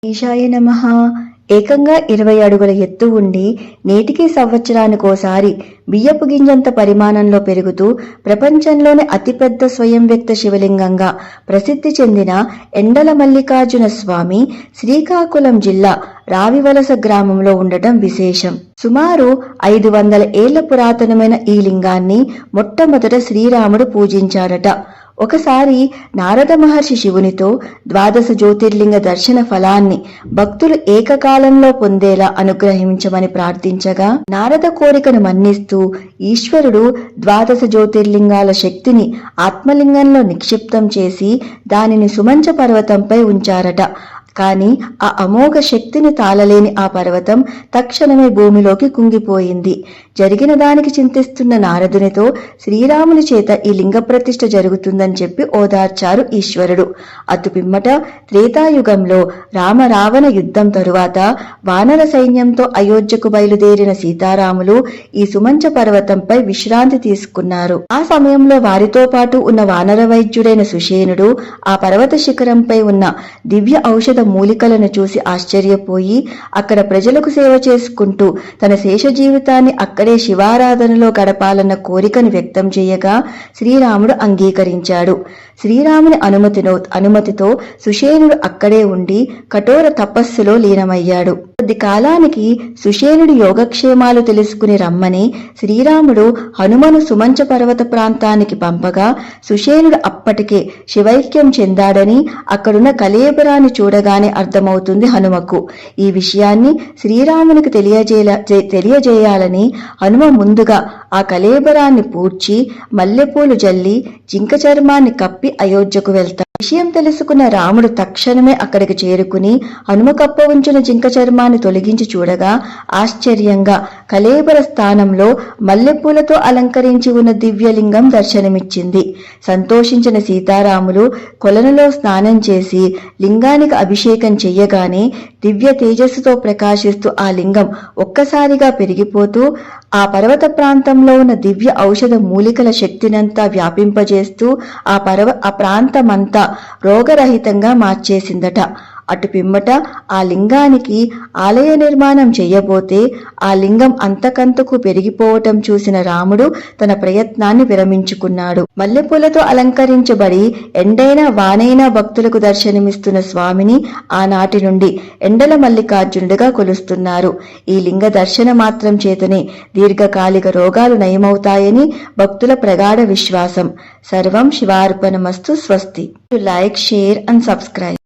ఈశాయ నమః. ఏకంగా 20 అడుగుల ఎత్తు ఉండి నేటికి సంవత్సరానికోసారి బియ్యపు గింజంత పరిమాణంలో పెరుగుతూ ప్రపంచంలోనే అతిపెద్ద స్వయం వ్యక్త శివలింగంగా ప్రసిద్ధి చెందిన ఎండల మల్లికార్జున స్వామి శ్రీకాకుళం జిల్లా రావివలస గ్రామంలో ఉండటం విశేషం. సుమారు 500 ఏళ్ల పురాతనమైన ఈ లింగాన్ని మొట్టమొదట శ్రీరాముడు పూజించారట. ఒకసారి నారద మహర్షి శివునితో 12 జ్యోతిర్లింగ దర్శన ఫలాన్ని భక్తులు ఏకకాలంలో పొందేలా అనుగ్రహించమని ప్రార్థించగా నారద కోరికను మన్నిస్తూ ఈశ్వరుడు 12 జ్యోతిర్లింగాల శక్తిని ఆత్మలింగంలో నిక్షిప్తం చేసి దానిని సుమంచ పర్వతంపై ఉంచారట. కాని ఆ అమోఘ శక్తిని తాళలేని ఆ పర్వతం తక్షణమే భూమిలోకి కుంగిపోయింది. జరిగిన దానికి చింతిస్తున్న నారదునితో శ్రీరాముని చేత ఈ లింగ ప్రతిష్ఠ జరుగుతుందని చెప్పి ఓదార్చారు ఈశ్వరుడు. అటు పిమ్మట త్రేతాయుగంలో రామ రావణ యుద్ధం తరువాత వానర సైన్యంతో అయోధ్యకు బయలుదేరిన సీతారాములు ఈ సుమంచ పర్వతంపై విశ్రాంతి తీసుకున్నారు. ఆ సమయంలో వారితో పాటు ఉన్న వానర వైద్యుడైన సుషేనుడు ఆ పర్వత శిఖరంపై ఉన్న దివ్య ఔషధ మూలికలను చూసి ఆశ్చర్యపోయి అక్కడ ప్రజలకు సేవ చేసుకుంటూ తన శేష జీవితాన్ని అక్కడే శివారాధనలో గడపాలన్న కోరికను వ్యక్తం చేయగా శ్రీరాముడు అంగీకరించాడు. శ్రీరాముని అనుమతితో సుషేనుడు అక్కడే ఉండి కఠోర తపస్సులో లీనమయ్యాడు. కొద్ది కాలానికి సుషేనుడి యోగక్షేమాలు తెలుసుకుని రమ్మని శ్రీరాముడు హనుమను సుమంచ పర్వత ప్రాంతానికి పంపగా సుషేనుడు అప్పటికే శివైక్యం చెందాడని అక్కడున్న కళేబరాన్ని చూడగానే అర్థమవుతుంది హనుమకు. ఈ విషయాన్ని శ్రీరామునికి తెలియజేయాలని హనుమ ముందుగా ఆ కళేబరాన్ని పూడ్చి మల్లెపూలు జల్లి జింక చర్మాన్ని కప్పి అయోధ్యకు వెళ్తాడు. విషయం తెలుసుకున్న రాముడు తక్షణమే అక్కడికి చేరుకుని హనుమ కప్ప ఉంచిన జింక చర్మాన్ని తొలగించి చూడగా ఆశ్చర్యంగా కళేబర స్థానంలో మల్లెపూలతో అలంకరించి ఉన్న దివ్యలింగం దర్శనమిచ్చింది. సంతోషించిన సీతారాములు కొలనులో స్నానం చేసి లింగానికి అభిషేకం చెయ్యగానే దివ్య తేజస్సుతో ప్రకాశిస్తూ ఆ లింగం ఒక్కసారిగా పెరిగిపోతూ ఆ పర్వత ప్రాంతంలో ఉన్న దివ్య ఔషధ మూలికల శక్తినంతా వ్యాపింపజేస్తూ ఆ ప్రాంతమంతా రోగరహితంగా మార్చేసిందట. అటు పిమ్మట ఆ లింగానికి ఆలయ నిర్మాణం చెయ్యబోతే ఆ లింగం అంతకంతకు పెరిగిపోవటం చూసిన రాముడు తన ప్రయత్నాన్ని విరమించుకున్నాడు. మల్లెపూలతో అలంకరించబడి ఎండైనా వానైనా భక్తులకు దర్శనమిస్తున్న స్వామిని ఆనాటి నుండి ఎండల మల్లికార్జునుడిగా కొలుస్తున్నారు. ఈ లింగ దర్శన మాత్రం చేతనే దీర్ఘకాలిక రోగాలు నయమవుతాయని భక్తుల ప్రగాఢ విశ్వాసం. సర్వం శివార్పణమస్తు. స్వస్తి. Like, share and subscribe.